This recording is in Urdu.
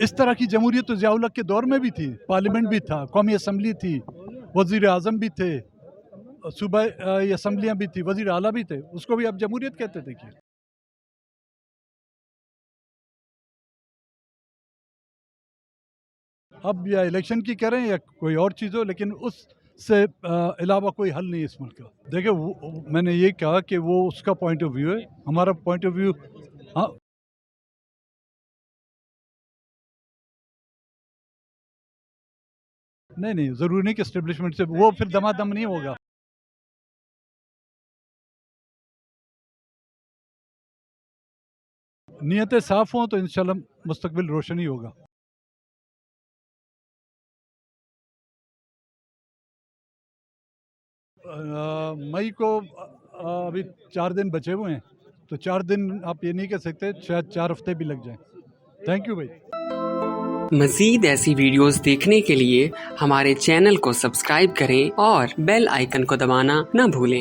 اس طرح کی جمہوریت تو ضیاء الحق کے دور میں بھی تھی، پارلیمنٹ بھی تھا، قومی اسمبلی تھی، وزیر اعظم بھی تھے، صوبائی اسمبلیاں بھی تھی، وزیر اعلیٰ بھی تھے، اس کو بھی آپ جمہوریت کہتے تھے کیا؟ اب یا الیکشن کی کریں یا کوئی اور چیز ہو، لیکن اس سے علاوہ کوئی حل نہیں ہے اس ملک کا. دیکھیں میں نے یہ کہا کہ وہ اس کا پوائنٹ آف ویو ہے، ہمارا پوائنٹ آف ویو ہاں نہیں ضروری نہیں کہ اسٹیبلشمنٹ سے وہ پھر دمادم نہیں ہوگا. نیتیں صاف ہوں تو انشاءاللہ مستقبل روشن ہی ہوگا. مئی کو ابھی 4 دن بچے ہوئے ہیں، تو 4 دن آپ یہ نہیں کہہ سکتے، شاید 4 ہفتے بھی لگ جائیں. تھینک یو بھائی. مزید ایسی ویڈیوز دیکھنے کے لیے ہمارے چینل کو سبسکرائب کریں اور بیل آئیکن کو دبانا نہ بھولیں.